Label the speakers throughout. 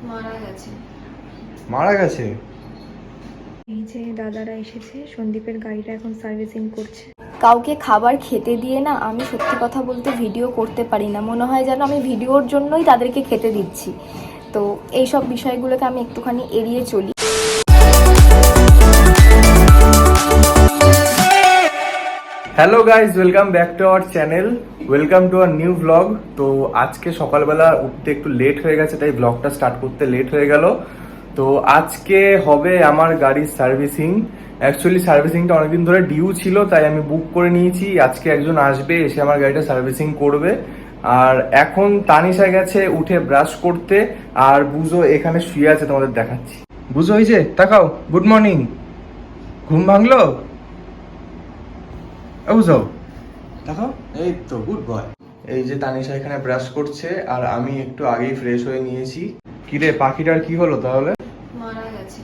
Speaker 1: মারা গেছে।
Speaker 2: মারা গেছে?
Speaker 1: এই যে দাদারা এসেছে, সন্দীপের গাড়িটা এখন সার্ভিসিং করছে। কাউকে খাবার খেতে দিয়ে না আমি সত্যি কথা বলতে ভিডিও করতে পারি না, মনে হয় যেন আমি ভিডিওর জন্যই তাদেরকে খেতে দিচ্ছি। তো এই সব বিষয়গুলোকে আমি একটুখানি এড়িয়ে চলি।
Speaker 2: Hello guys, welcome back to our channel, welcome to our new blog. তো আজকে সকালবেলা উঠতে একটু লেট হয়ে গেছে, তাই ব্লগটা স্টার্ট করতে লেট হয়ে গেল। তো আজকে হবে আমার গাড়ির সার্ভিসিং। অ্যাকচুয়ালি সার্ভিসিংটা অনেকদিন ধরে ডিউ ছিল, তাই আমি বুক করে নিয়েছি। আজকে একজন আসবে, এসে আমার গাড়িটা সার্ভিসিং করবে। আর এখন তানিশা গেছে উঠে ব্রাশ করতে, আর বুঝো এখানে শুয়ে আছে, তোমাদের দেখাচ্ছি। বুঝো হয়েছে, তাকাও। Good morning. ঘুম ভাঙলো? বুঝো দেখো, এই তো গুড বয়। এই যে তানিশা এখানে ব্রাশ করছে, আর আমি একটু আগেই ফ্রেশ হয়ে নিয়েছি। কিরে, পাখিটার কি হলো তাহলে?
Speaker 1: মারা গেছে।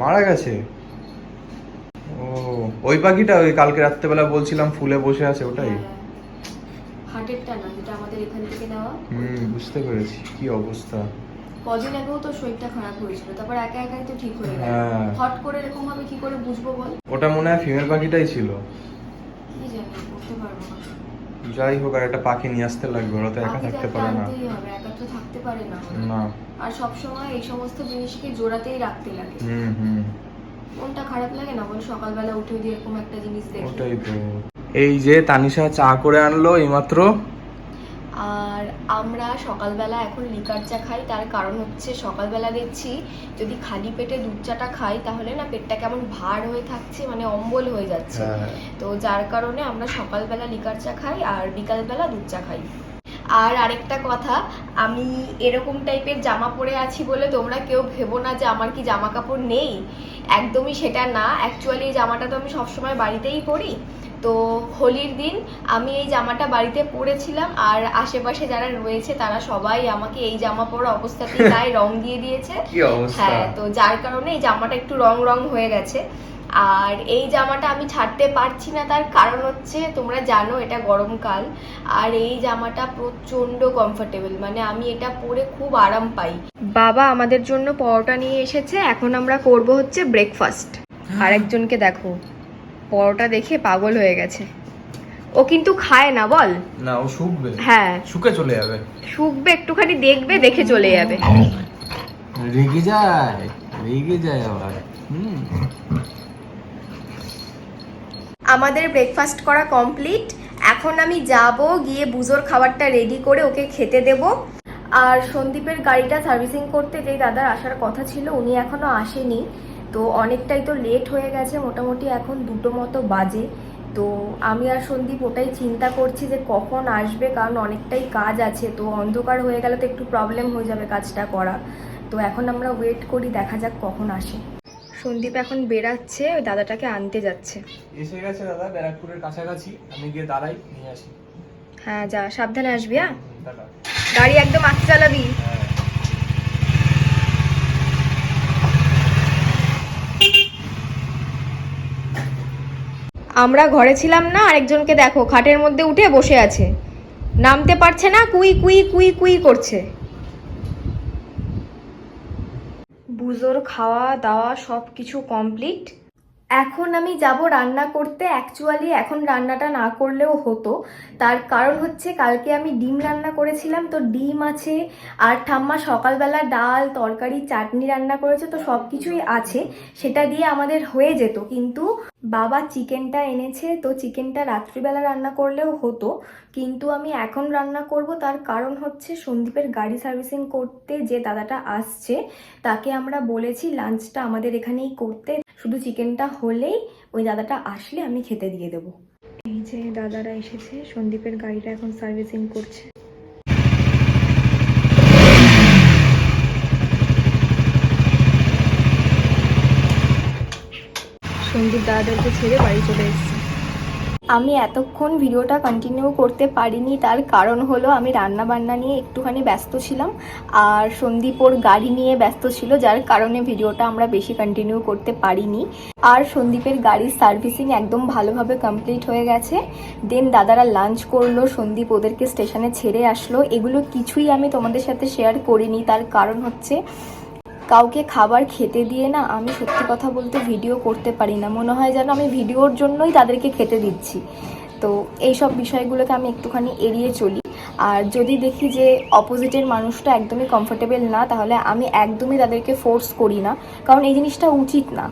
Speaker 2: মারা গেছে? ও, ওই পাখিটা ওই কালকে রাত্রেবেলা বলছিলাম ফুলে বসে আছে, ওটাই?
Speaker 1: হার্টেরটা না, যেটা আমাদের এখান থেকে নেওয়া।
Speaker 2: বুঝতে পেরেছি। কি অবস্থা!
Speaker 1: কদিন আগেও তো শরীরটা খারাপ হয়েছিল, তারপর একা একাই তো ঠিক হয়ে গেল।
Speaker 2: হ্যাঁ।
Speaker 1: হট করে এরকম ভাবে কি করে বুঝবো বল?
Speaker 2: ওটা মনে হয় ফিমেল পাখিটাই ছিল।
Speaker 1: কি জানি, বলতে পারবো না।
Speaker 2: যাই হোক, আর একটা পাখি নিয়ে আসতে লাগবে, ওরা তো একা থাকতে পারে না।
Speaker 1: আনতেই হবে, একা তো থাকতে পারে না।
Speaker 2: না।
Speaker 1: আর সব সময় এই সমস্ত জিনিসকে জোড়াতেই রাখতে লাগে।
Speaker 2: হুম।
Speaker 1: মনটা খারাপ লাগে না বল, সকালবেলা উঠে যদি এরকম একটা জিনিস দেখি।
Speaker 2: ওটাই তো। এই যে তানিশা চা করে আনলো এইমাত্র।
Speaker 1: আর আমরা সকালবেলা এখন লিকার চা খাই, তার কারণ হচ্ছে সকালবেলা দেখছি যদি খালি পেটে দুধ চাটা খাই তাহলে না পেটটা কেমন ভার হয়ে থাকছে, মানে অম্বল হয়ে যাচ্ছে। তো যার কারণে আমরা সকালবেলা লিকার চা খাই আর বিকালবেলা দুধ চা খাই। আর আরেকটা কথা, আমি এরকম টাইপের জামা পরে আছি বলে তোমরা কেউ ভেবো না যে আমার কি জামা কাপড় নেই, একদমই সেটা না। অ্যাকচুয়ালি এই জামাটা তো আমি সবসময় বাড়িতেই পরি। তো হোলির দিন আমি এই জামাটা বাড়িতে পরেছিলাম, আর আশেপাশে যারা রয়েছে তারা সবাই আমাকে এই জামা পরা অবস্থাতেই গায়ে রং দিয়ে দিয়েছে।
Speaker 2: কি অবস্থা!
Speaker 1: হ্যাঁ, তো যার কারণে এই জামাটা একটু রং রং হয়ে গেছে। আর এই জামাটা আমি ছাড়তে পারছি না, তার কারণ হচ্ছে তোমরা জানো এটা গরমকাল, আর এই জামাটা প্রচন্ড কমফোর্টেবল, মানে আমি এটা পরে খুব আরাম পাই। বাবা আমাদের জন্য পরোটা নিয়ে এসেছে, এখন আমরা করব হচ্ছে ব্রেকফাস্ট। আরেকজনকে দেখো, পরোটা দেখে পাগল হয়ে গেছে। ও কিন্তু খায় না বল।
Speaker 2: না, ও শুকবে।
Speaker 1: হ্যাঁ,
Speaker 2: শুকে চলে যাবে।
Speaker 1: শুকবে, একটুখানি দেখবে, দেখে চলে যাবে।
Speaker 2: রেগে যায় আবার।
Speaker 1: আমাদের ব্রেকফাস্ট করা কমপ্লিট। এখন আমি যাব, গিয়ে বুজোর খাবারটা রেডি করে ওকে খেতে দেব। আর সন্দীপের গাড়িটা সার্ভিসিং করতে যেই দাদার আসার কথা ছিল উনি এখনো আসেনি। তো অনেকটাই তো লেট হয়ে গেছে, মোটামুটি এখন 2টো মতো বাজে। তো আমি আর সন্দীপ ওটাই চিন্তা করছি যে কখন আসবে, কারণ অনেকটাই কাজ আছে। তো অন্ধকার হয়ে গেলে তো একটু প্রবলেম হয়ে যাবে কাজটা করা। তো এখন আমরা ওয়েট করি, দেখা যাক কখন আসে। সন্দীপ এখন বেরাচ্ছে, ওই দাদাটাকে আনতে যাচ্ছে।
Speaker 2: এসে গেছে দাদা, ব্যারাকপুরের কাছাকাছি। আমি গিয়ে দাঁড়াই, নিয়ে আসি।
Speaker 1: হ্যাঁ যা, সাবধানে আসবি। হ্যাঁ,
Speaker 2: টাটা।
Speaker 1: গাড়ি একদম আস্তে চালাবি। আমরা ঘরে ছিলাম না, আরেকজনকে দেখো খাটের মধ্যে উঠে বসে আছে, নামতে পারছে না, কুই কুই কুই কুই করছে। বুজোর খাওয়া দাওয়া সব কিছু কমপ্লিট। এখন আমি যাব রান্না করতে। অ্যাকচুয়ালি এখন রান্নাটা না করলেও হতো, তার কারণ হচ্ছে কালকে আমি ডিম রান্না করেছিলাম, তো ডিম আছে, আর ঠাম্মা সকালবেলা ডাল তরকারি চাটনি রান্না করেছে, তো সব কিছুই আছে, সেটা দিয়ে আমাদের হয়ে যেত। কিন্তু বাবা চিকেনটা এনেছে, তো চিকেনটা রাত্রিবেলা রান্না করলেও হতো, কিন্তু আমি এখন রান্না করব। তার কারণ হচ্ছে সন্দীপের গাড়ি সার্ভিসিং করতে যে দাদাটা আসছে তাকে আমরা বলেছি লাঞ্চটা আমাদের এখানেই করতে, শুধু চিকেনটা হলেই ওই দাদাটা আসলে আমি খেতে দিয়ে দেবো। এই যে দাদারা এসেছে, সন্দীপের গাড়িটা এখন সার্ভিসিং করছে। সন্দীপ দাদাদেরকে ছেড়ে বাড়ি চলে এসেছে। আমি এতক্ষণ ভিডিওটা কন্টিনিউ করতে পারিনি, তার কারণ হলো আমি রান্না বান্না নিয়ে একটুখানি ব্যস্ত ছিলাম আর সন্দীপ ওর গাড়ি নিয়ে ব্যস্ত ছিল, যার কারণে ভিডিওটা আমরা বেশি কন্টিনিউ করতে পারিনি। আর সন্দীপের গাড়ির সার্ভিসিং একদম ভালোভাবে কমপ্লিট হয়ে গেছে। দেন দাদারা লাঞ্চ করলো, সন্দীপ ওদেরকে স্টেশনে ছেড়ে আসলো। এগুলো কিছুই আমি তোমাদের সাথে শেয়ার করিনি, তার কারণ হচ্ছে কাউকে খাবার খেতে দিয়ে না আমি সত্যি কথা বলতে ভিডিও করতে পারি না, মনে হয় যেন আমি ভিডিওর জন্যই তাদেরকে খেতে দিচ্ছি। তো এই সব বিষয়গুলোকে আমি একটুখানি এড়িয়ে চলি। আর যদি দেখি যে অপোজিটের মানুষটা একদমই কমফোর্টেবল না, তাহলে আমি একদমই তাদেরকে ফোর্স করি না, কারণ এই জিনিসটা উচিত না।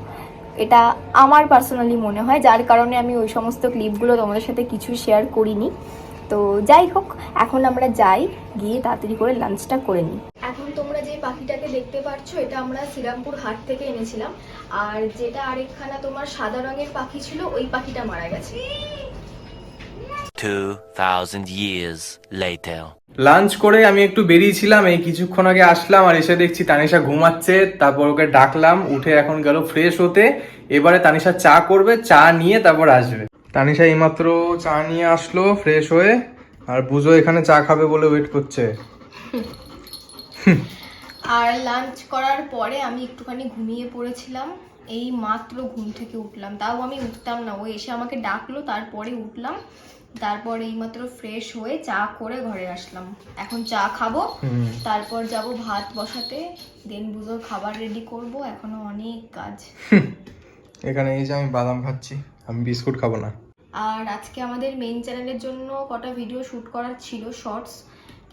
Speaker 1: এটা আমার পার্সোনালি মনে হয়, যার কারণে আমি ওই সমস্ত ক্লিপগুলো তোমাদের সাথে কিছু শেয়ার করিনি। তো যাই হোক, এখন আমরা যাই, গিয়ে তাড়াতাড়ি করে লাঞ্চটা করে নিই। এখন তোমরা যে পাখিটাকে দেখতে পাচ্ছ, এটা আমরা শ্রীরামপুর হাট থেকে এনেছিলাম। আর যেটা আরেকখানা তোমার সাদা রঙের পাখি ছিল, ওই পাখিটা মারা গেছে।
Speaker 3: 2000 years later.
Speaker 2: লাঞ্চ করে আমি একটু বেরিয়েছিলাম, এই কিছুক্ষণ আগে আসলাম আর এসে দেখছি তানিশা ঘুমাচ্ছে। তারপর ওকে ডাকলাম, উঠে এখন গেল ফ্রেশ হতে। এবারে তানিশা চা করবে, চা নিয়ে তারপর আসবে। তানিশা এইমাত্র চা নিয়ে আসলো ফ্রেশ হয়ে, আর বুঝো এখানে চা খাবে বলে ওয়েট করছে।
Speaker 1: আর লাঞ্চ করার পরে আমি একটুখানি ঘুমিয়ে পড়েছিলাম, এই মাত্র ঘুম থেকে উঠলাম। তাও আমি উঠতাম না, ও এসে আমাকে ডাকলো, তারপরে উঠলাম। তারপর এইমাত্র ফ্রেশ হয়ে চা করে ঘরে আসলাম। এখন চা খাবো, তারপর যাব ভাত বসাতে, দেন বুঝোর খাবার রেডি করব। এখনো অনেক কাজ।
Speaker 2: এখানে এই যে আমি বাদাম খাচ্ছি, আমি বিস্কুট খাবো না।
Speaker 1: আর আজকে আমাদের মেইন চ্যানেলের জন্য কটা ভিডিও শ্যুট করার ছিল, শর্টস,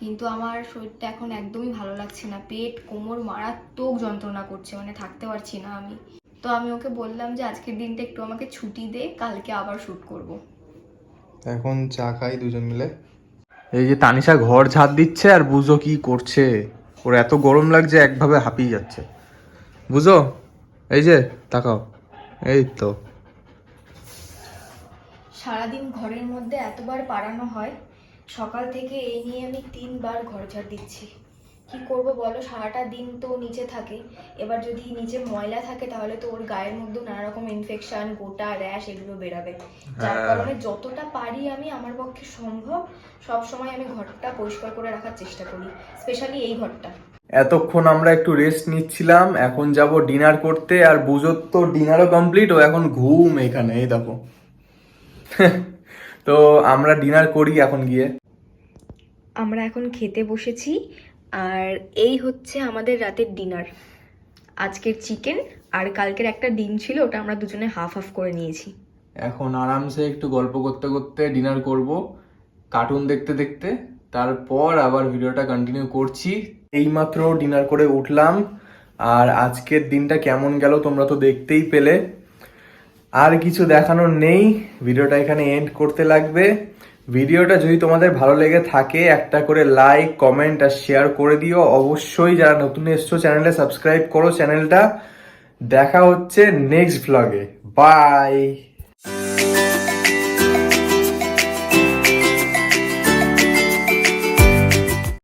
Speaker 1: কিন্তু আমার শরীরটা এখন একদমই ভালো লাগছে না। পেট কোমর মারাত্মক যন্ত্রণা করছে, মানে থাকতে পারছি না আমি। তো আমি ওকে বললাম যে আজকের দিনটা একটু আমাকে ছুটি দে, কালকে আবার শ্যুট করব।
Speaker 2: এখন চা খাই দুজন মিলে। এই যে তানিশা ঘর ঝাড় দিচ্ছে আর বুঝো কি করছে। ওর এত গরম লাগছে, একভাবে হাঁপিয়ে যাচ্ছে। বুঝো, এই যে তাকাও, এই তো।
Speaker 1: সারাদিন ঘরের মধ্যে এতবার পাড়ানো হয়, সকাল থেকে এই নিয়ে আমি 3বার ঘর ঝাড় দিচ্ছি। কি করব বলো, সারাটা দিন তো নিচে থাকে, এবার যদি নিচে ময়লা থাকে তাহলে তো ওর গায়ের মধ্যে নানা রকম ইনফেকশন, গোটা, র্যাশ এগুলো বেরাবে। যার কারণে যতটা পারি আমি, আমার পক্ষে সম্ভব, সব সময় আমি ঘরটা পরিষ্কার করে রাখার চেষ্টা করি, স্পেশালি এই ঘরটা।
Speaker 2: এতক্ষণ আমরা একটু রেস্ট নিচ্ছিলাম, এখন যাব ডিনার করতে। আর বুঝো তো ডিনারও কমপ্লিট, ও এখন ঘুম এখানে, এই দেখো। তো আমরা ডিনার করি এখন গিয়ে।
Speaker 1: আমরা এখন খেতে বসেছি, আর এই হচ্ছে আমাদের রাতের ডিনার। আজকের চিকেন আর কালকের একটা ডিম ছিল, ওটা আমরা দুজনে হাফ হাফ করে নিয়েছি।
Speaker 2: এখন আরামসে একটু গল্প করতে করতে ডিনার করব, কার্টুন দেখতে দেখতে। তারপর আবার ভিডিওটা কন্টিনিউ করছি। এইমাত্র ডিনার করে উঠলাম, আর আজকের দিনটা কেমন গেল তোমরা তো দেখতেই পেলে। আর কিছু দেখানোর নেই, ভিডিওটা এখানে এন্ড করতে লাগবে। ভিডিওটা যদি তোমাদের ভালো লেগে থাকে, একটা করে লাইক, কমেন্ট আর শেয়ার করে দিও। অবশ্যই যারা নতুন এসছো চ্যানেলে সাবস্ক্রাইব করো চ্যানেলটা। দেখা হচ্ছে নেক্সট ভ্লগে। বাই।